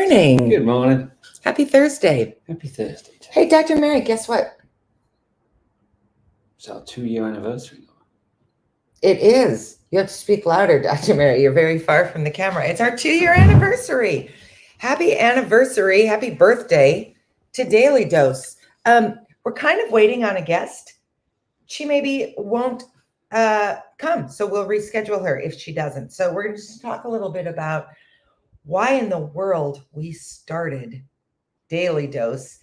morning. Good morning. Happy Thursday. Happy Thursday. Hey, Dr. Mary, guess what? It's our 2-year anniversary. It is. You have to speak louder, Dr. Mary. You're very far from the camera. It's our 2-year anniversary. Happy anniversary. Happy birthday to Daily Dose. We're kind of waiting on a guest. She maybe won't come, so we'll reschedule her if she doesn't. So we're going to just talk a little bit about why in the world we started Daily Dose,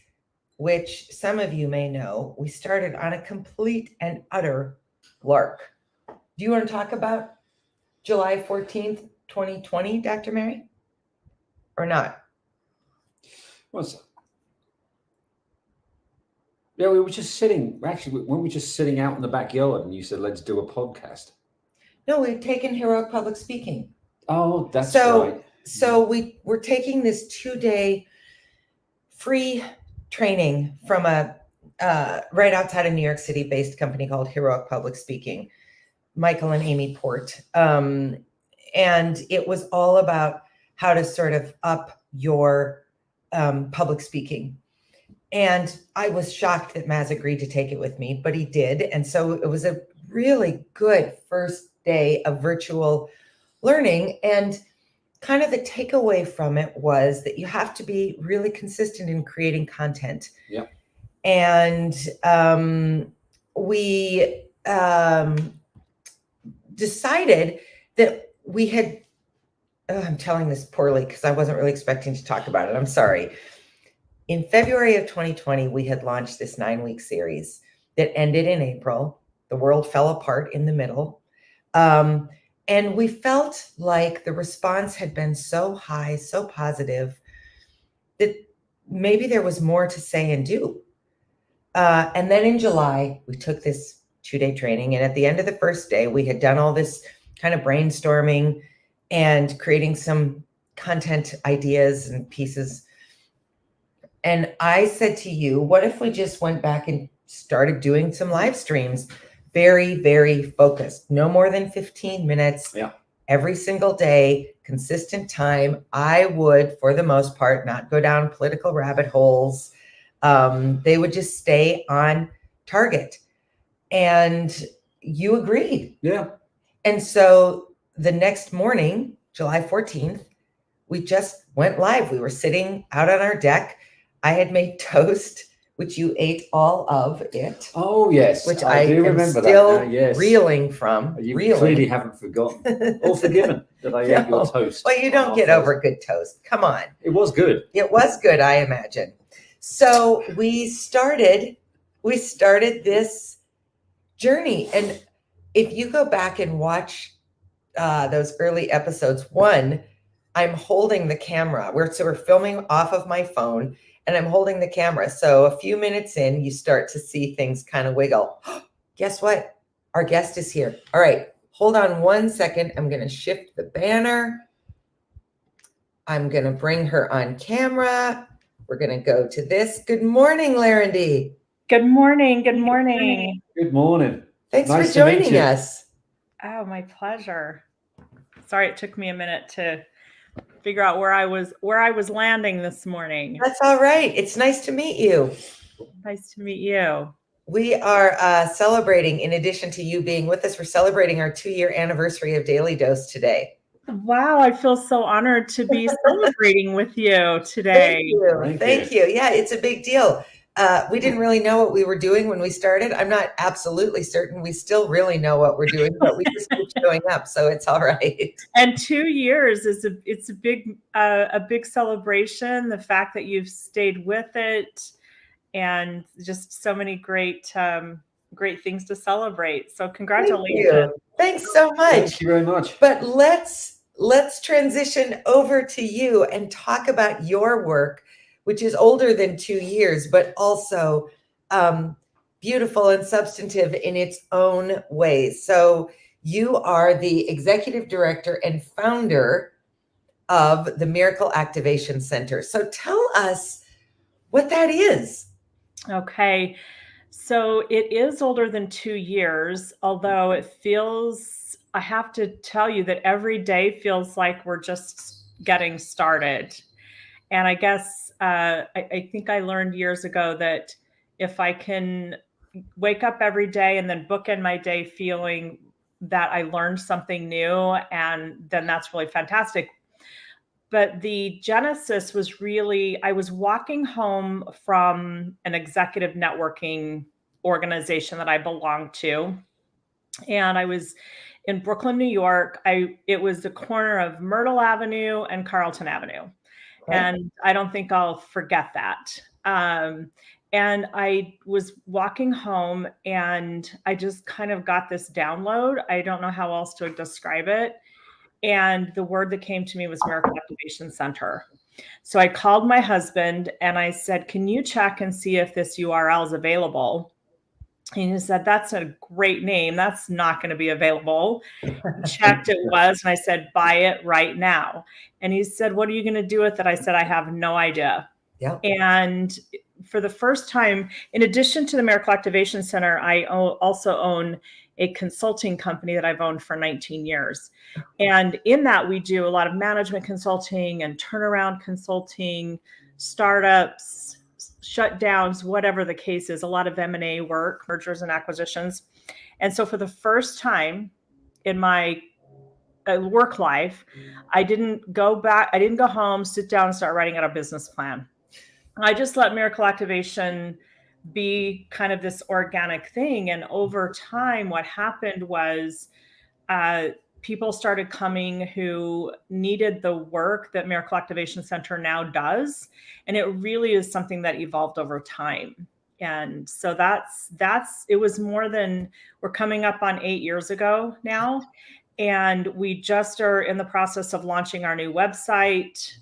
which some of you may know, we started on a complete and utter lark. Do you want to talk about July 14th, 2020, Dr. Mary? Or not? What's that? Yeah, we were just sitting, actually, weren't we just sitting out in the backyard and you said, let's do a podcast? No, we've taken Heroic Public Speaking. Oh, that's right. So we're taking this 2-day free training from a right outside of New York City based company called Heroic Public Speaking, Michael and Amy Port. And it was all about how to sort of up your public speaking. And I was shocked that Maz agreed to take it with me, but he did. And so it was a really good first day of virtual learning. And kind of the takeaway from it was that you have to be really consistent in creating content. Yeah. And we decided that we had, I'm telling this poorly because I wasn't really expecting to talk about it. I'm sorry. In February of 2020, we had launched this 9-week series that ended in April. The world fell apart in the middle. And we felt like the response had been so high, so positive, that maybe there was more to say and do. And then in July, we took this 2-day training. And at the end of the first day, we had done all this kind of brainstorming and creating some content ideas and pieces. And I said to you, what if we just went back and started doing some live streams? Very, very focused, no more than 15 minutes every single day, consistent time. I would, for the most part, not go down political rabbit holes. They would just stay on target. And you agreed. Yeah. And so the next morning, July 14th, we just went live. We were sitting out on our deck. I had made toast, which you ate all of it. Oh, yes. Which I do am remember still that now, yes. reeling from. You clearly haven't forgotten or forgiven that I ate your toast. Well, you don't get over good toast. Come on. It was good. It was good, I imagine. So we started this journey. And if you go back and watch those early episodes, one, I'm holding the camera. We're filming off of my phone. And I'm holding the camera. So a few minutes in, you start to see things kind of wiggle. Guess what? Our guest is here. All right. Hold on one second. I'm going to shift the banner. I'm going to bring her on camera. We're going to go to this. Good morning, Larendee. Good morning. Good morning. Good morning. Thanks for joining us. Oh, my pleasure. Sorry, it took me a minute to figure out where I was landing this morning. That's all right. It's nice to meet you. Nice to meet you. We are celebrating, in addition to you being with us, we're celebrating our 2-year anniversary of Daily Dose today. Wow, I feel so honored to be celebrating with you today. Thank you. Yeah, it's a big deal. We didn't really know what we were doing when we started. I'm not absolutely certain we still really know what we're doing, but we just keep showing up, so it's all right. And 2 years is a big celebration. The fact that you've stayed with it, and just so many great things to celebrate. So congratulations! Thanks so much. Thank you very much. But let's transition over to you and talk about your work, which is older than 2 years, but also beautiful and substantive in its own ways. So you are the executive director and founder of the Miracle Activation Center. So tell us what that is. Okay. So it is older than 2 years, although it feels, I have to tell you that every day feels like we're just getting started. And I guess I think I learned years ago that if I can wake up every day and then bookend my day feeling that I learned something new, and then that's really fantastic. But the genesis was really, I was walking home from an executive networking organization that I belonged to. And I was in Brooklyn, New York. It was the corner of Myrtle Avenue and Carlton Avenue. Okay. And I don't think I'll forget that. And I was walking home and I just kind of got this download. I don't know how else to describe it. And the word that came to me was Miracle Activation Center. So I called my husband and I said, can you check and see if this URL is available? And he said, that's a great name. That's not going to be available. Checked, it was. And I said, buy it right now. And he said, what are you going to do with it? I said, I have no idea. Yeah. And for the first time, in addition to the Miracle Activation Center, I also own a consulting company that I've owned for 19 years. And in that, we do a lot of management consulting and turnaround consulting, startups, shutdowns, whatever the case is, a lot of M&A work, mergers and acquisitions. And so for the first time in my work life, I didn't go home, sit down and start writing out a business plan. I just let Miracle Activation be kind of this organic thing. And over time, what happened was people started coming who needed the work that Miracle Activation Center now does. And it really is something that evolved over time. And so it was more than, we're coming up on 8 years ago now. And we just are in the process of launching our new website.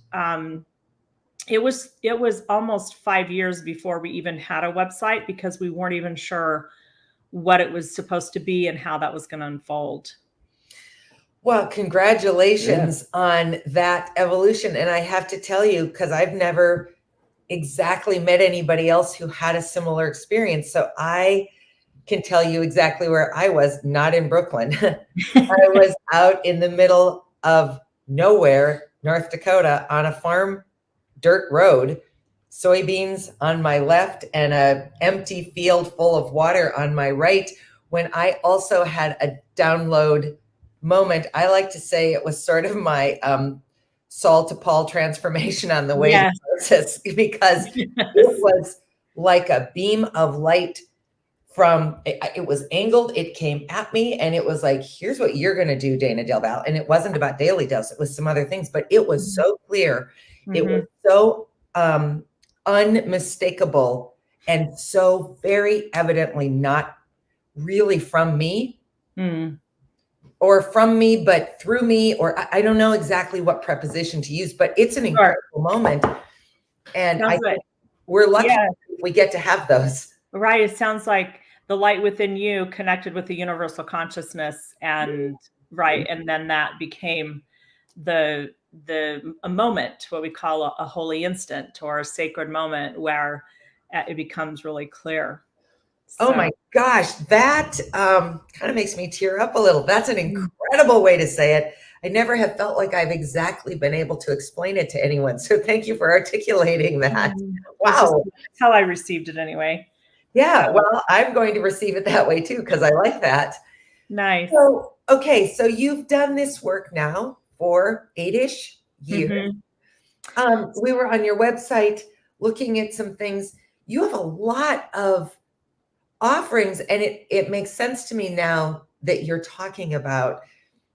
It was almost 5 years before we even had a website because we weren't even sure what it was supposed to be and how that was going to unfold. Well, congratulations on that evolution. And I have to tell you, because I've never exactly met anybody else who had a similar experience. So I can tell you exactly where I was, not in Brooklyn. I was out in the middle of nowhere, North Dakota, on a farm dirt road, soybeans on my left and an empty field full of water on my right, when I also had a download moment. I like to say it was sort of my Saul to Paul transformation on the way to process, because it was like a beam of light from, it was angled, it came at me, and it was like, here's what you're going to do, Dana Del Val. And it wasn't about Daily Dose, it was some other things, but it was so clear. It was so unmistakable and so very evidently not really from me or from me, but through me, or I don't know exactly what preposition to use, but it's an incredible moment. And I think we're lucky we get to have those. Right. It sounds like the light within you connected with the universal consciousness, and and then that became a moment, what we call a holy instant or a sacred moment, where it becomes really clear. So, oh my gosh, that kind of makes me tear up a little. That's an incredible way to say it. I never have felt like I've exactly been able to explain it to anyone. So thank you for articulating that. Wow. That's how I received it anyway. Yeah, well, I'm going to receive it that way too, because I like that. Nice. So, okay, so you've done this work now for 8-ish years. We were on your website looking at some things. You have a lot of offerings, and it makes sense to me now that you're talking about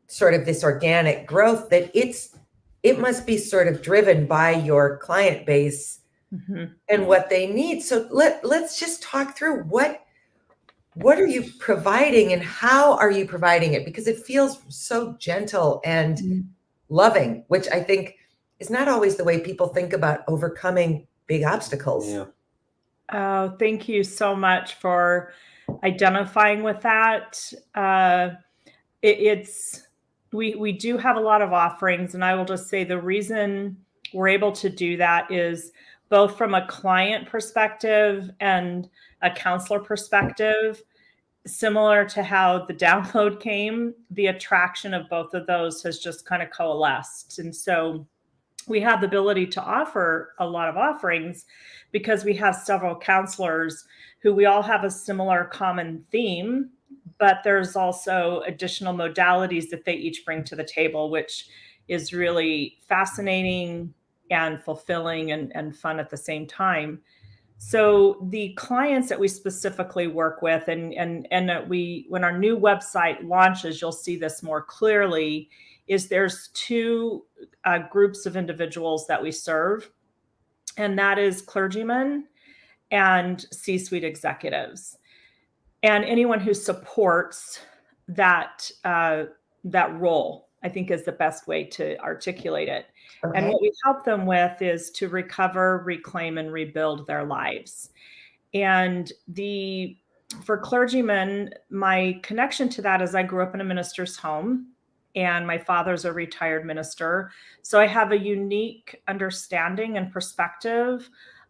sort of this organic growth, that it must be sort of driven by your client base and what they need. So let's just talk through what are you providing and how are you providing it? Because it feels so gentle and loving, which I think is not always the way people think about overcoming big obstacles. Yeah. Oh, thank you so much for identifying with that. We do have a lot of offerings, and I will just say the reason we're able to do that is both from a client perspective and a counselor perspective. Similar to how the download came, the attraction of both of those has just kind of coalesced. And so we have the ability to offer a lot of offerings because we have several counselors who we all have a similar common theme, but there's also additional modalities that they each bring to the table, which is really fascinating and fulfilling and fun at the same time. So the clients that we specifically work with, and we, when our new website launches, you'll see this more clearly, is there's two groups of individuals that we serve, and that is clergymen and C-suite executives, and anyone who supports that that role, I think, is the best way to articulate it. And Okay. what we help them with is to recover, reclaim, and rebuild their lives. And for clergymen, my connection to that is I grew up in a minister's home, and my father's a retired minister. So I have a unique understanding and perspective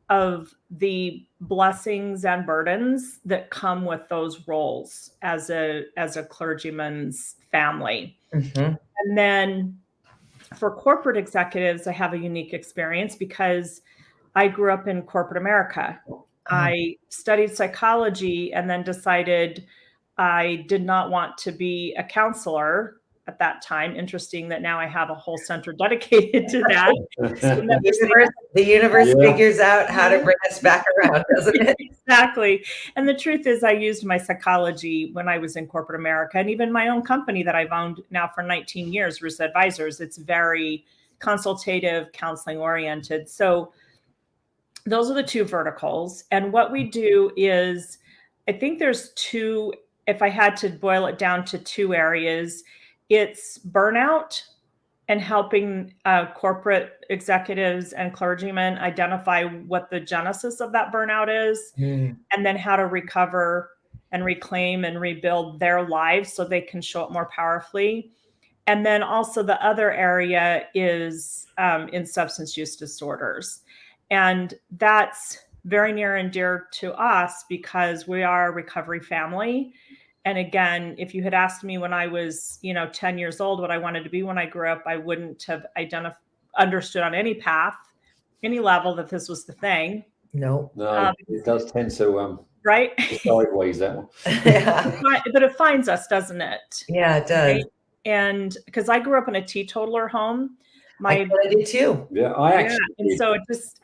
of the blessings and burdens that come with those roles as a clergyman's family. Mm-hmm. And then for corporate executives, I have a unique experience because I grew up in corporate America. I studied psychology and then decided I did not want to be a counselor at that time. Interesting that now I have a whole center dedicated to that. The universe Yeah. figures out how to bring us back around, doesn't it? Exactly. And the truth is, I used my psychology when I was in corporate America, and even my own company that I've owned now for 19 years, Roos Advisors. It's very consultative, counseling oriented. So those are the two verticals. And what we do is, I think there's two, if I had to boil it down to two areas, it's burnout and helping corporate executives and clergymen identify what the genesis of that burnout is, and then how to recover and reclaim and rebuild their lives so they can show up more powerfully. And then also the other area is in substance use disorders. And that's very near and dear to us because we are a recovery family. And again, if you had asked me when I was, 10 years old, what I wanted to be when I grew up, I wouldn't have understood on any path, any level that this was the thing. No. No, it does tend to right? sideways, that one. Yeah. But it finds us, doesn't it? Yeah, it does. Right? And because I grew up in a teetotaler home, I did too. Yeah, I actually and did. so it just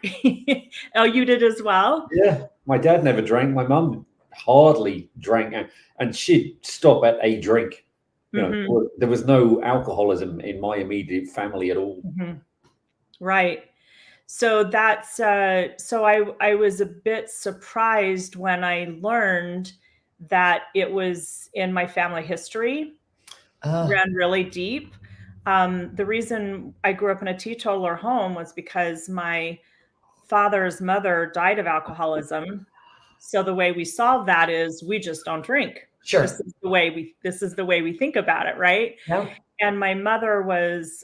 oh, you did as well? Yeah, my dad never drank. My mum hardly drank, and she'd stop at a drink. There was no alcoholism in my immediate family at all. Mm-hmm. Right. So that's so I was a bit surprised when I learned that it was in my family history, ran really deep. The reason I grew up in a teetotaler home was because my father's mother died of alcoholism. So the way we solve that is we just don't drink. Sure. This is the way we think about it, right? Yep. And my mother was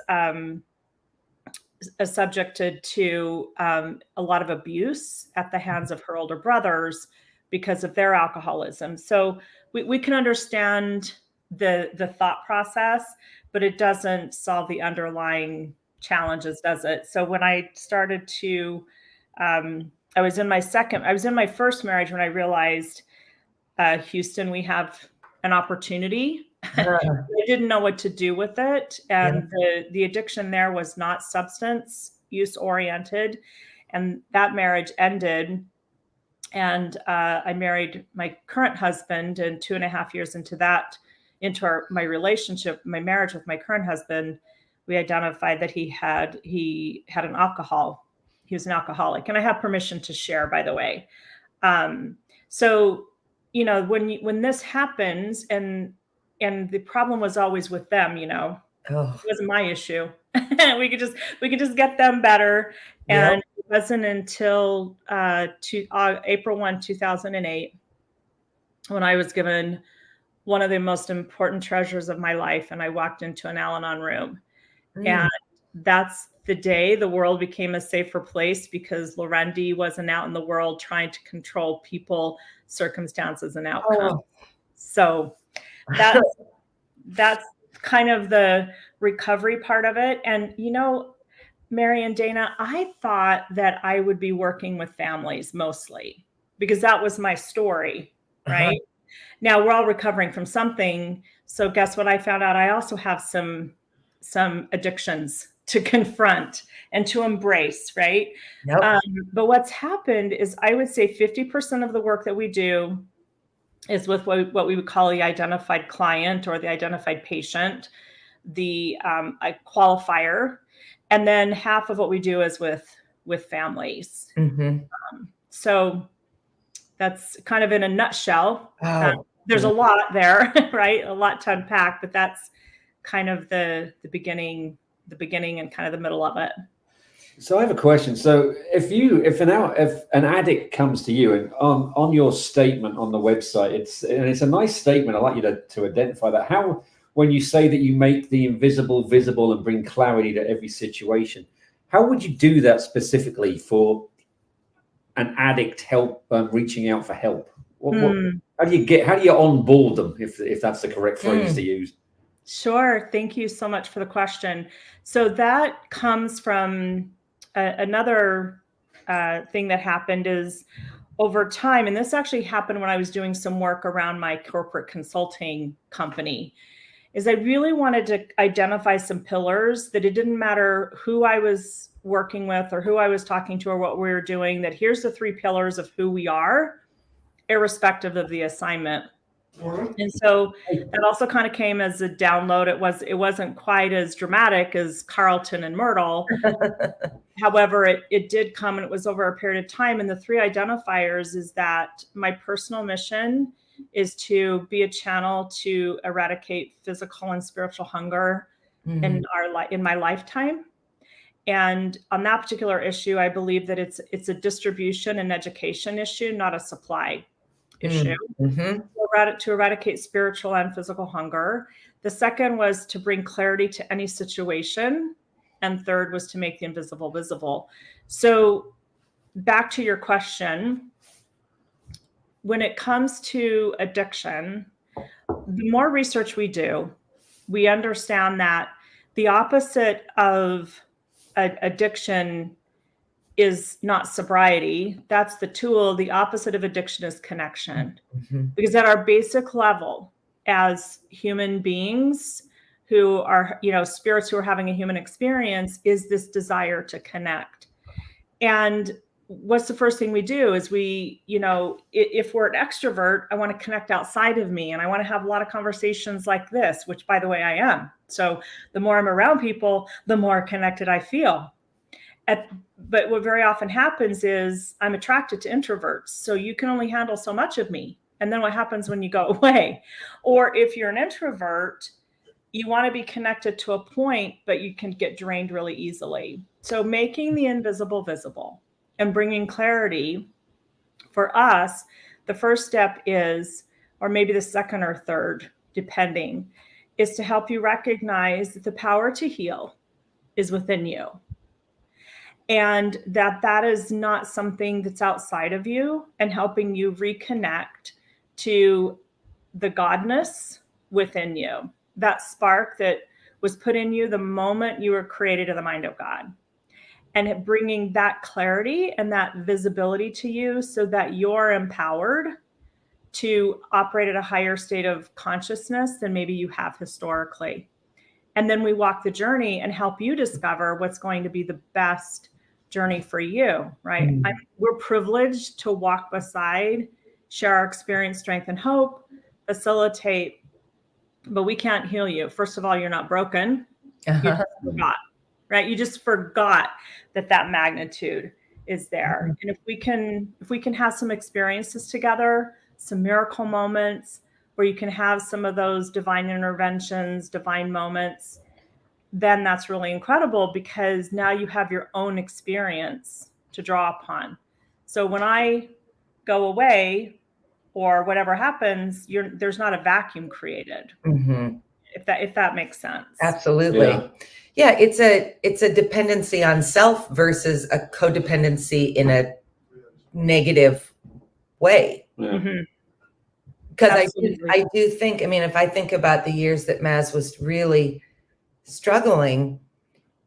subjected to a lot of abuse at the hands of her older brothers because of their alcoholism. So we can understand the thought process, but it doesn't solve the underlying challenges, does it? So when I started to, I was in my first marriage when I realized, Houston, we have an opportunity. I didn't know what to do with it. And the addiction there was not substance use oriented. And that marriage ended. And I married my current husband, and 2.5 years into my relationship, my marriage with my current husband, we identified that he had an alcohol. He was an alcoholic, and I have permission to share, by the way. So, when this happens, and the problem was always with them, it wasn't my issue. we could just get them better. And it wasn't until April 1, 2008, when I was given one of the most important treasures of my life, and I walked into an Al-Anon room. And that's the day the world became a safer place, because Larendee wasn't out in the world trying to control people, circumstances, and outcomes. So that's kind of the recovery part of it. And, Mary and Dana, I thought that I would be working with families mostly because that was my story, right? Now we're all recovering from something. So guess what I found out? I also have some addictions to confront and to embrace, right? Yep. But what's happened is I would say 50% of the work that we do is with what we would call the identified client or the identified patient, the qualifier. And then half of what we do is with families. So that's kind of in a nutshell. There's a lot there, right? A lot to unpack, but that's kind of the beginning and kind of the middle of it. So I have a question. So if an addict comes to you and on your statement on the website, it's a nice statement. I'd like you to identify that. How, when you say that you make the invisible visible and bring clarity to every situation, how would you do that specifically for an addict reaching out for help? How do you onboard them, if that's the correct phrase to use? Sure. Thank you so much for the question. So that comes from another thing that happened is over time, and this actually happened when I was doing some work around my corporate consulting company, is I really wanted to identify some pillars that it didn't matter who I was working with or who I was talking to or what we were doing, that here's the 3 pillars of who we are, irrespective of the assignment. And so that also kind of came as a download. It wasn't quite as dramatic as Carlton and Myrtle. However, it did come, and it was over a period of time. And the 3 identifiers is that my personal mission is to be a channel to eradicate physical and spiritual hunger in my lifetime. And on that particular issue, I believe that it's a distribution and education issue, not a supply issue. To eradicate spiritual and physical hunger. The second was to bring clarity to any situation. And third was to make the invisible visible. So back to your question, when it comes to addiction, the more research we do, we understand that the opposite of addiction is not sobriety. That's the tool. The opposite of addiction is connection. Because at our basic level, as human beings who are, spirits who are having a human experience, is this desire to connect. And what's the first thing we do is if we're an extrovert, I want to connect outside of me, and I want to have a lot of conversations like this, which, by the way, I am. So the more I'm around people, the more connected I feel. But what very often happens is I'm attracted to introverts. So you can only handle so much of me. And then what happens when you go away? Or if you're an introvert, you want to be connected to a point, but you can get drained really easily. So making the invisible visible and bringing clarity for us, the first step is, or maybe the second or third, depending, is to help you recognize that the power to heal is within you. And that is not something that's outside of you, and helping you reconnect to the godness within you, that spark that was put in you the moment you were created in the mind of God, and bringing that clarity and that visibility to you so that you're empowered to operate at a higher state of consciousness than maybe you have historically. And then we walk the journey and help you discover what's going to be the best journey for you, right? We're privileged to walk beside, share our experience, strength, and hope, facilitate, but we can't heal you. First of all, you're not broken. You just forgot, right? You just forgot that magnitude is there. And if we can have some experiences together, some miracle moments where you can have some of those divine interventions, divine moments, then that's really incredible, because now you have your own experience to draw upon. So when I go away or whatever happens, there's not a vacuum created. If that makes sense. Absolutely. Yeah, it's a dependency on self versus a codependency in a negative way. Because I do think, if I think about the years that Maz was really struggling,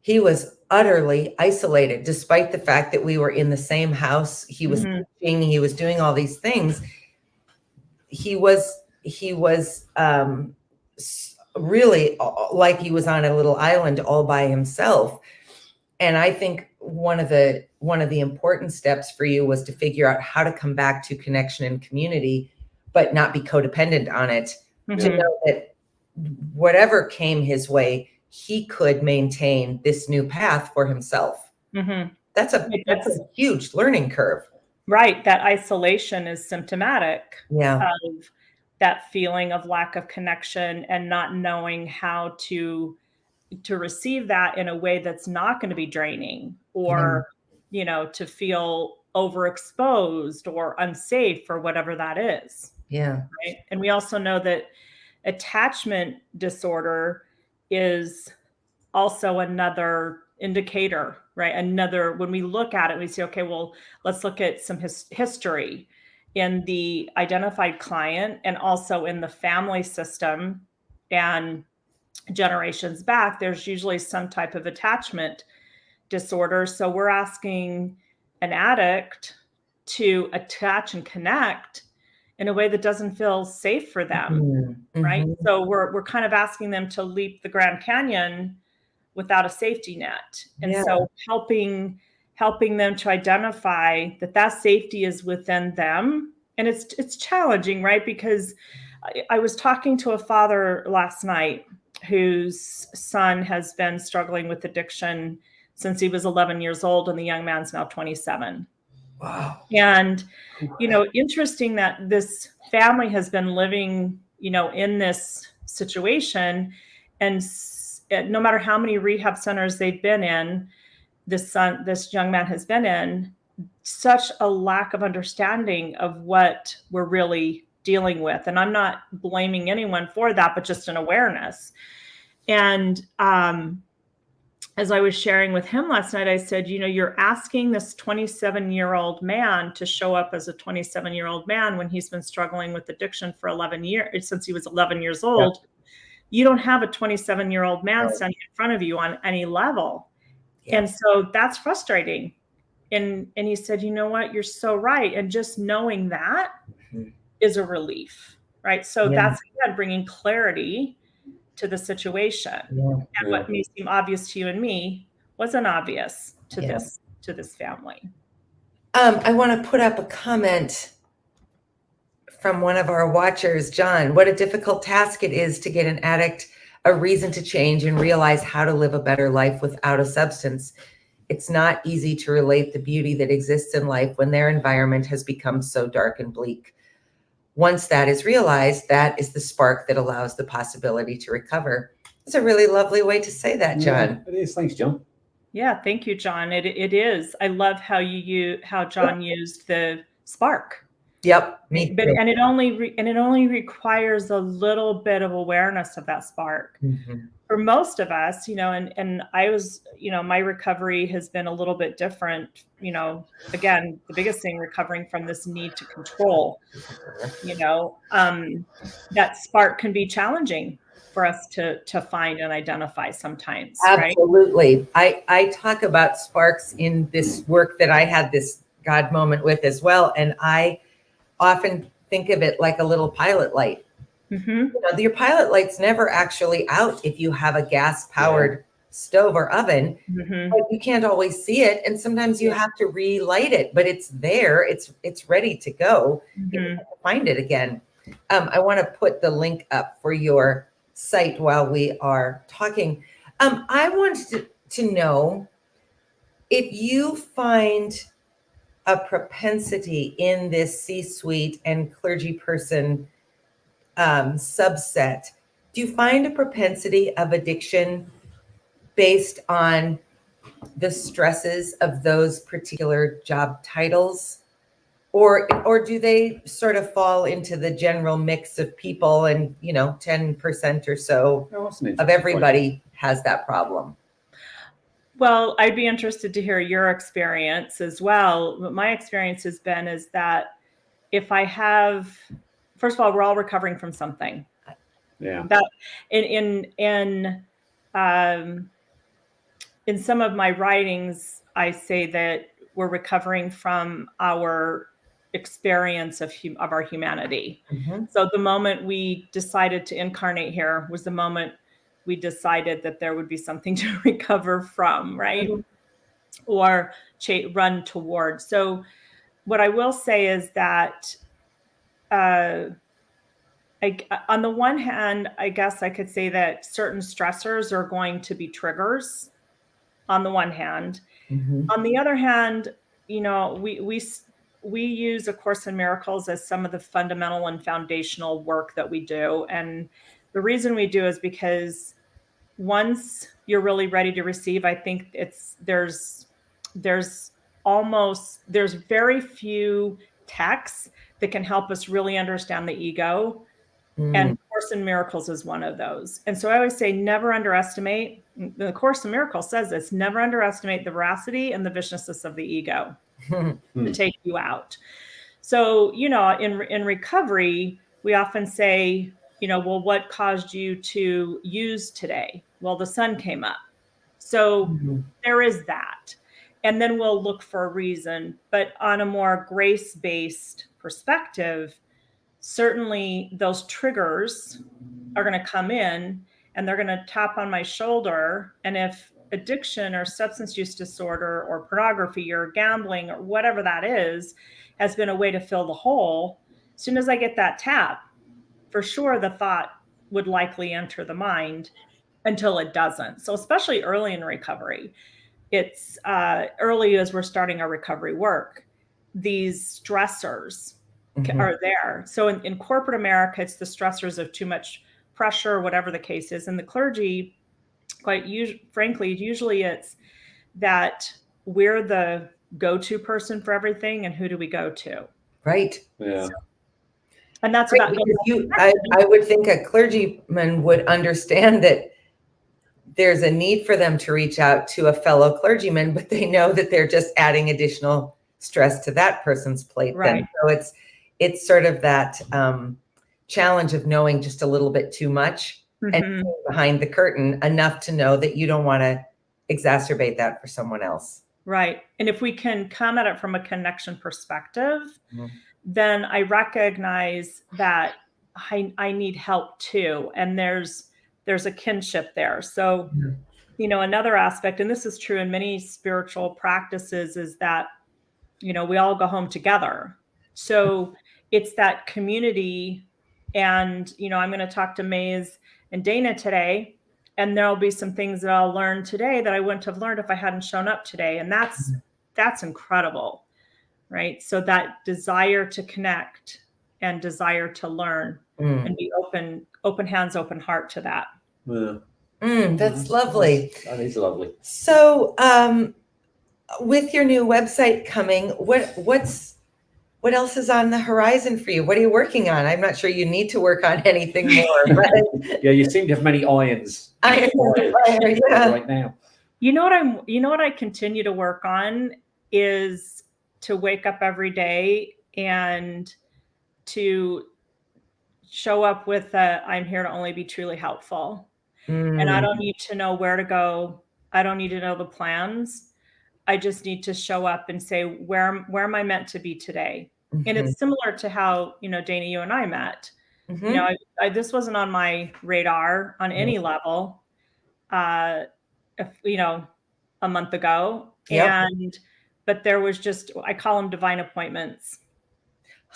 he was utterly isolated, despite the fact that we were in the same house. He was teaching, he was doing all these things. He was really like he was on a little island all by himself. And I think one of the important steps for you was to figure out how to come back to connection and community, but not be codependent on it. To know that whatever came his way, he could maintain this new path for himself. That's a huge learning curve. Right. That isolation is symptomatic of that feeling of lack of connection and not knowing how to receive that in a way that's not going to be draining, or, to feel overexposed or unsafe or whatever that is. Yeah. Right. And we also know that attachment disorder is also another indicator, right? When we look at it, we say, okay, well, let's look at some history in the identified client and also in the family system, and generations back, there's usually some type of attachment disorder. So we're asking an addict to attach and connect in a way that doesn't feel safe for them, right? So we're kind of asking them to leap the Grand Canyon without a safety net. And so helping them to identify that safety is within them. And it's challenging, right? Because I was talking to a father last night whose son has been struggling with addiction since he was 11 years old, and the young man's now 27. Wow. And, interesting that this family has been living, in this situation, and no matter how many rehab centers they've been in, this young man has been in, such a lack of understanding of what we're really dealing with. And I'm not blaming anyone for that, but just an awareness. And as I was sharing with him last night, I said, you're asking this 27-year-old man to show up as a 27-year-old man when he's been struggling with addiction for 11 years, since he was 11 years old. Yeah. You don't have a 27-year-old man standing in front of you on any level. Yeah. And so that's frustrating. And he said, you know what, you're so right. And just knowing that is a relief, right? So that's, again, bringing clarity to the situation. And what may seem obvious to you and me wasn't obvious to this family. I want to put up a comment from one of our watchers, John. What a difficult task it is to get an addict a reason to change and realize how to live a better life without a substance. It's not easy to relate the beauty that exists in life when their environment has become so dark and bleak. Once that is realized, that is the spark that allows the possibility to recover. It's a really lovely way to say that, John. It is. Thanks, John. Yeah, thank you, John. It is. I love how John used the spark. Yep, me too. And it only requires a little bit of awareness of that spark. For most of us, and I was, my recovery has been a little bit different. Again, the biggest thing, recovering from this need to control, that spark can be challenging for us to find and identify sometimes. Absolutely. Right? I talk about sparks in this work that I had this God moment with as well. And I often think of it like a little pilot light. Your pilot light's never actually out if you have a gas-powered stove or oven, but you can't always see it, and sometimes you have to relight it. But it's there; it's ready to go. You have to find it again. I want to put the link up for your site while we are talking. I wanted to know if you find a propensity in this C-suite and clergy person subset. Do you find a propensity of addiction based on the stresses of those particular job titles? Or do they sort of fall into the general mix of people, and 10% or so of everybody has that problem? Well, I'd be interested to hear your experience as well. What my experience has been is that if I have, first of all, we're all recovering from something. Yeah. That in some of my writings, I say that we're recovering from our experience of our humanity. Mhm. So the moment we decided to incarnate here was the moment we decided that there would be something to recover from, right? Mhm. Or run towards. So what I will say is that on the one hand, I guess I could say that certain stressors are going to be triggers on the one hand. Mhm. On the other hand, you know, we use A Course in Miracles as some of the fundamental and foundational work that we do. And the reason we do is because once you're really ready to receive, I think there's very few texts that can help us really understand the ego. And Mm. Course in Miracles is one of those. And so I always say, never underestimate. The Course in Miracles says this: never underestimate the veracity and the viciousness of the ego to take you out. So, you know, in recovery, we often say, you know, well, what caused you to use today? Well, the sun came up. So Mhm. there is that. And then we'll look for a reason. But on a more grace-based perspective, certainly those triggers are going to come in and they're going to tap on my shoulder. And if addiction or substance use disorder or pornography or gambling or whatever that is has been a way to fill the hole, as soon as I get that tap, for sure the thought would likely enter the mind until it doesn't. So especially early in recovery, it's early as we're starting our recovery work, these stressors Mhm. are there. So in corporate America, it's the stressors of too much pressure, whatever the case is. And the clergy, frankly, usually it's that we're the go-to person for everything. And who do we go to? Right. Yeah. And that's Right, about because I would think a clergyman would understand that there's a need for them to reach out to a fellow clergyman, but they know that they're just adding additional stress to that person's plate. Right. Then, so it's sort of that challenge of knowing just a little bit too much and seeing behind the curtain enough to know that you don't want to exacerbate that for someone else. Right. And if we can come at it from a connection perspective, Mhm. then I recognize that I need help too. And there's a kinship there. So, Mhm. you know, another aspect, and this is true in many spiritual practices, is that, you know, we all go home together. So it's that community. And, you know, I'm going to talk to Maze and Dana today, and there'll be some things that I'll learn today that I wouldn't have learned if I hadn't shown up today. And that's incredible. Right. So that desire to connect and desire to learn and be open hands, open heart to that. Yeah. That's lovely. That is lovely. So, with your new website coming, what else is on the horizon for you? What are you working on? I'm not sure you need to work on anything more, but Yeah, you seem to have many irons. I yeah. Right now. You know what I continue to work on is to wake up every day and to show up with I'm here to only be truly helpful. And I don't need to know where to go. I don't need to know the plans. I just need to show up and say, where am I meant to be today? And it's similar to how, you know, Dana, you and I met. You know, this wasn't on my radar on any level, you know, a month ago. Yep. But there was just, I call them divine appointments.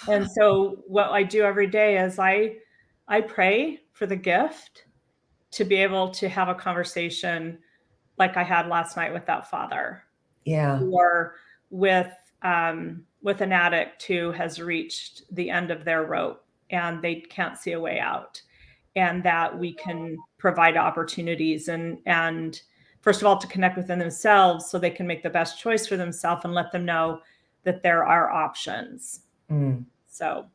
And so what I do every day is I pray for the gift to be able to have a conversation like I had last night with that father. Yeah. Or with an addict who has reached the end of their rope and they can't see a way out, and that we can provide opportunities and first of all, to connect within themselves so they can make the best choice for themselves and let them know that there are options. So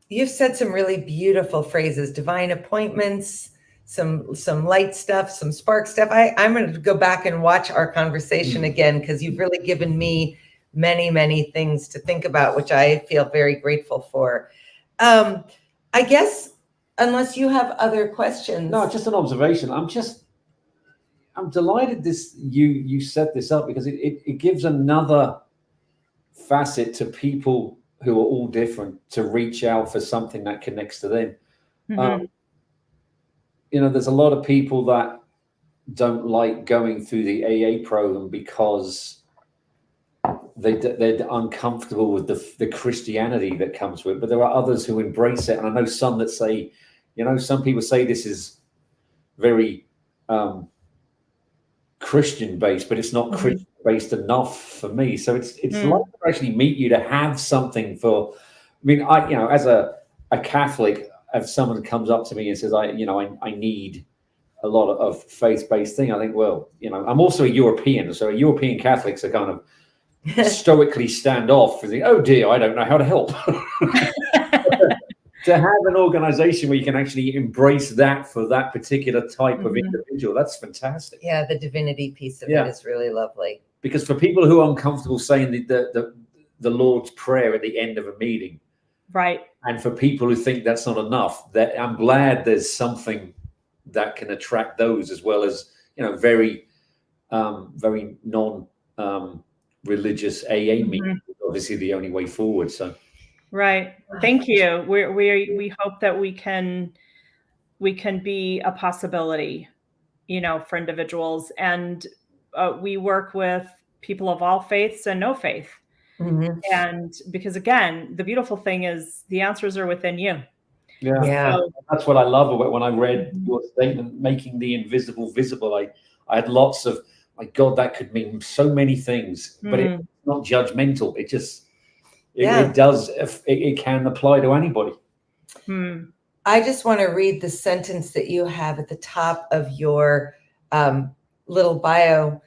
you've said some really beautiful phrases, divine appointments, some light stuff, some spark stuff. I'm going to go back and watch our conversation again, because you've really given me many, many things to think about, which I feel very grateful for. I guess unless you have other questions. No, just an observation. I'm delighted you set this up, because it gives another facet to people who are all different to reach out for something that connects to them. There's a lot of people that don't like going through the AA program because they're uncomfortable with the Christianity that comes with it. But there are others who embrace it. And I know some that say, some people say this is very Christian based, but it's not Christian based enough for me. So it's like to actually meet you, to have something for. I mean, as a Catholic, if someone comes up to me and says, I need a lot of faith-based thing, I think, well, I'm also a European, so European Catholics are kind of stoically stand off and think, oh dear, I don't know how to help. To have an organization where you can actually embrace that for that particular type of individual, that's fantastic. Yeah, the divinity piece of it is really lovely. Because for people who are uncomfortable saying the Lord's Prayer at the end of a meeting, right, and for people who think that's not enough, that I'm glad there's something that can attract those, as well as very very non religious AA meetings. Obviously, the only way forward. So. Right. Thank you. We hope that we can be a possibility, for individuals, and we work with people of all faiths and no faith. And because, again, the beautiful thing is the answers are within you. Yeah. So, that's what I love about when I read your statement, making the invisible visible. I had lots of, my God, that could mean so many things, but it's not judgmental. It just. It does. It can apply to anybody. I just want to read the sentence that you have at the top of your little bio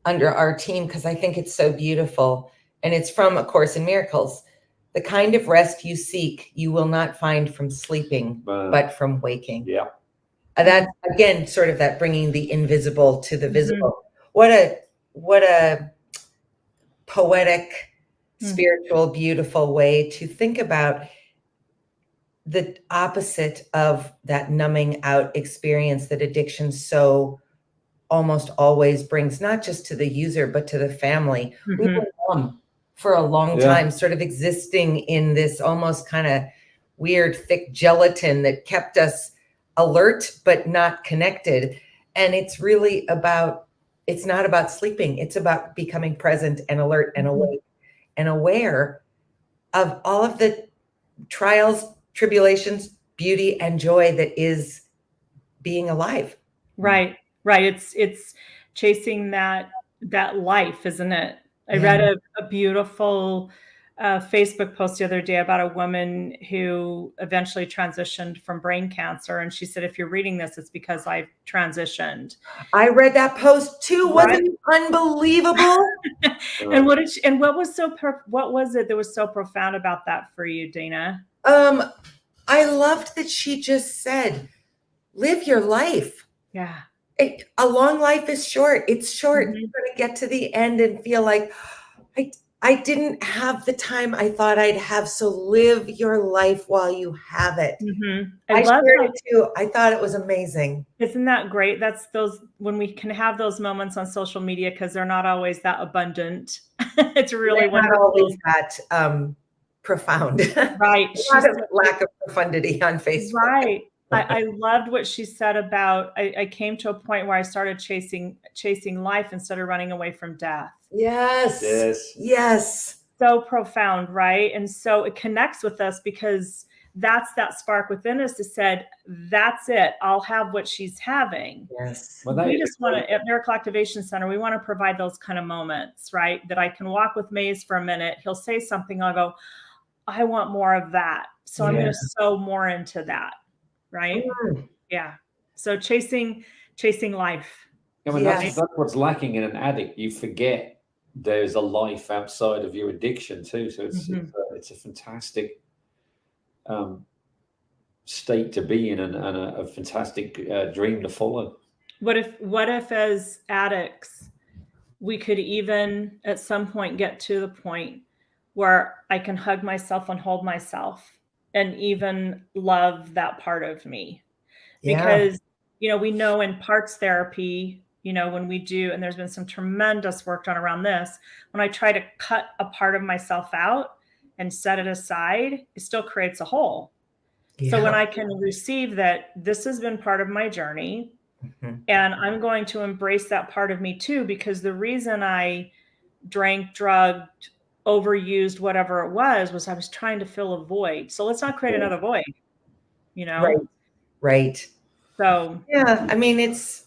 under our team, because I think it's so beautiful. And it's from A Course in Miracles. The kind of rest you seek, you will not find from sleeping, but from waking. Yeah. That's, again, sort of that bringing the invisible to the visible. What a poetic, spiritual, beautiful way to think about the opposite of that numbing out experience that addiction so almost always brings, not just to the user, but to the family. We were numb for a long time, sort of existing in this almost kind of weird, thick gelatin that kept us alert, but not connected. And it's really it's not about sleeping. It's about becoming present and alert and awake and aware of all of the trials, tribulations, beauty, and joy that is being alive. Right. It's chasing that life, isn't it? I read a beautiful Facebook post the other day about a woman who eventually transitioned from brain cancer. And she said, if you're reading this, it's because I've transitioned. I read that post too. Wasn't it unbelievable? And what was it that was so profound about that for you, Dana? I loved that she just said, live your life. Yeah. A long life is short. It's short. You're going to get to the end and feel like, I didn't have the time I thought I'd have. So live your life while you have it. I love it too. I thought it was amazing. Isn't that great? That's when we can have those moments on social media, because they're not always that abundant. It's really not always that profound. Right. A lot of lack of profundity on Facebook. Right. I loved what she said about, I came to a point where I started chasing life instead of running away from death. Yes. So profound, right? And so it connects with us, because that's that spark within us that said, that's it. I'll have what she's having. Yes. We just want to, at Miracle Activation Center, we want to provide those kind of moments, right? That I can walk with Maze for a minute. He'll say something. I'll go, I want more of that. So I'm going to sow more into that. Right. Yeah. So chasing life. I mean, that's what's lacking in an addict. You forget there's a life outside of your addiction too. So it's a fantastic state to be in, and a fantastic dream to follow. What if as addicts, we could even at some point get to the point where I can hug myself and hold myself and even love that part of me. Yeah. Because, we know in parts therapy, when we do, and there's been some tremendous work done around this, when I try to cut a part of myself out and set it aside, it still creates a hole. So when Yeah. I can receive that this has been part of my journey, Mhm. and I'm going to embrace that part of me too, because the reason I drank, drugged, overused, whatever it was I was trying to fill a void. So let's not create another void, Right. Right. So Yeah. I mean, it's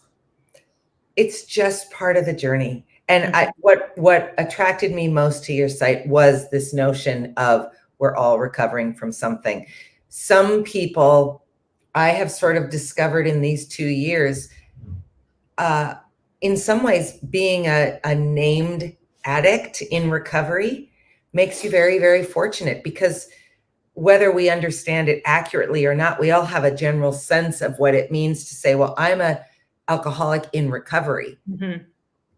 just part of the journey. And Mhm. what attracted me most to your site was this notion of we're all recovering from something. Some people I have sort of discovered in these 2 years, in some ways, being a named addict in recovery makes you very, very fortunate, because whether we understand it accurately or not, we all have a general sense of what it means to say, well, I'm a alcoholic in recovery. Mhm.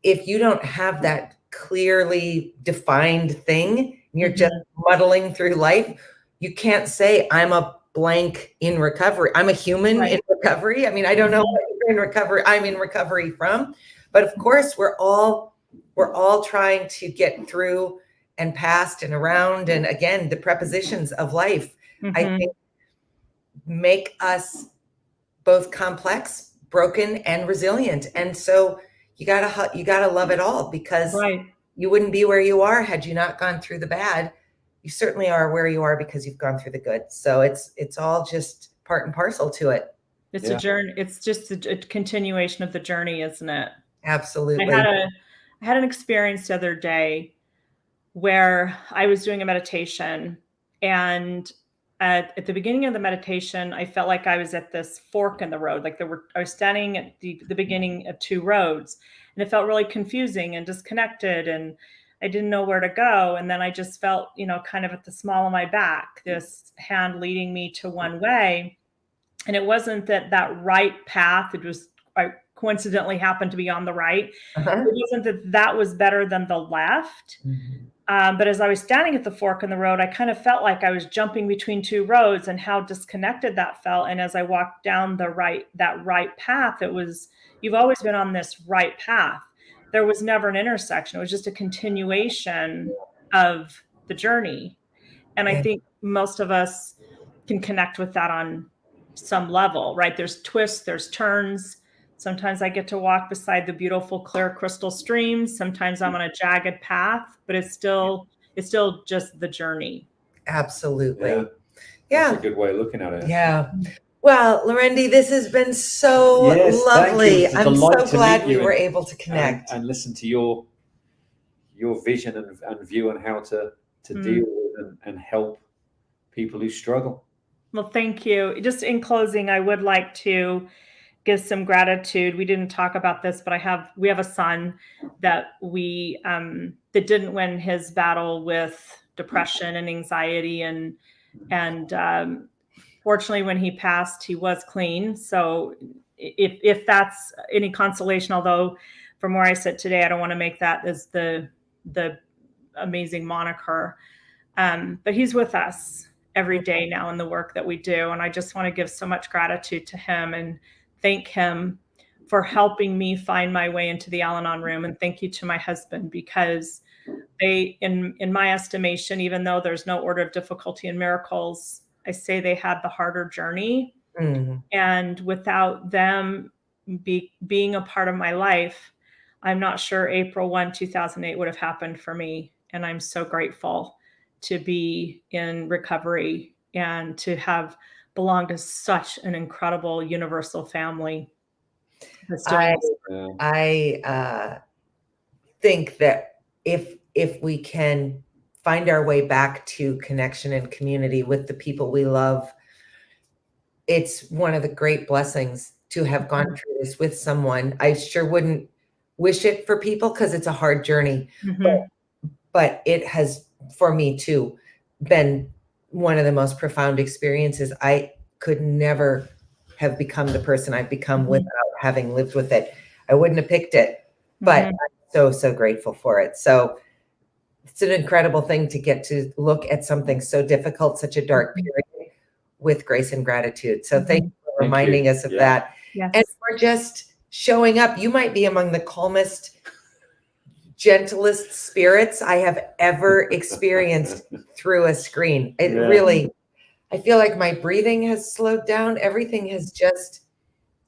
If you don't have that clearly defined thing, you're Mhm. just muddling through life, you can't say I'm a blank in recovery. I'm a human Right. in recovery. I mean, I don't know what you're in recovery, I'm in recovery from, but of course we're all trying to get through and past and around. And again, the prepositions of life, I Mhm. think, make us both complex, broken, and resilient. And so you gotta love it all, because Right. you wouldn't be where you are had you not gone through the bad. You certainly are where you are because you've gone through the good. So it's all just part and parcel to it. It's Yeah. a journey. It's just a continuation of the journey, isn't it? I Absolutely. had an experience the other day where I was doing a meditation, and at the beginning of the meditation, I felt like I was at this fork in the road. Like I was standing at the beginning of two roads, and it felt really confusing and disconnected, and I didn't know where to go. And then I just felt, kind of at the small of my back, this hand leading me to one way. And it wasn't that right path. It was, I coincidentally happened to be on the right. Uh-huh. It wasn't that was better than the left. Mhm. But as I was standing at the fork in the road, I kind of felt like I was jumping between two roads, and how disconnected that felt. And as I walked down that right path, it was, you've always been on this right path. There was never an intersection. It was just a continuation of the journey. And I Yeah. think most of us can connect with that on some level, right? There's twists, there's turns. Sometimes I get to walk beside the beautiful clear crystal streams. Sometimes I'm on a jagged path, but it's still just the journey. Absolutely. Yeah. Yeah. That's a good way of looking at it. Yeah. Well, Larendee, this has been so Yes, thank you. lovely. It's a I'm so delight to glad meet we you were able to connect. and listen to your vision and view on how to deal with and help people who struggle. Well, thank you. Just in closing, I would like to give some gratitude. We didn't talk about this, but we have a son that that didn't win his battle with depression and anxiety, and fortunately, when he passed, he was clean. So if that's any consolation, although from where I sit today, I don't want to make that as the amazing moniker. But he's with us every day now in the work that we do. And I just want to give so much gratitude to him and thank him for helping me find my way into the Al-Anon room. And thank you to my husband, because they, in my estimation, even though there's no order of difficulty in miracles, I say they had the harder journey. Mhm. And without them being a part of my life, I'm not sure April 1, 2008 would have happened for me. And I'm so grateful to be in recovery and to have belonged to such an incredible universal family that's doing this. I think that if we can find our way back to connection and community with the people we love, it's one of the great blessings to have gone through this with someone. I sure wouldn't wish it for people because it's a hard journey, Mhm. but it has, for me too, been one of the most profound experiences. I could never have become the person I've become Mhm. without having lived with it. I wouldn't have picked it, but Mhm. I'm so grateful for it. So it's an incredible thing to get to look at something so difficult, such a dark Mhm. period, with grace and gratitude. So thank you for Thank reminding you. us of Yeah. that. Yes. And for just showing up. You might be among the calmest, gentlest spirits I have ever experienced through a screen. It Yeah. really, I feel like my breathing has slowed down. Everything has just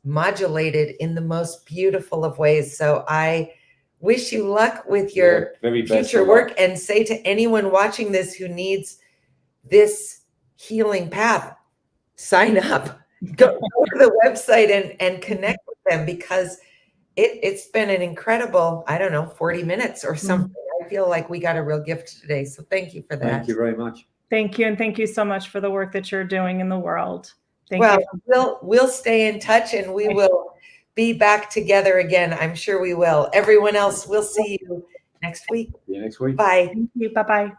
modulated in the most beautiful of ways. So I wish you luck with your very best future of luck. work, and say to anyone watching this who needs this healing path, sign up. Go to the website and connect with them, because it's been an incredible, I don't know, 40 minutes or something. I feel like we got a real gift today. So thank you for that. Thank you very much. Thank you. And thank you so much for the work that you're doing in the world. Thank Well, you. we'll stay in touch, and we will be back together again. I'm sure we will. Everyone else, we'll see you next week. See you next week. Bye. Thank you. Bye-bye.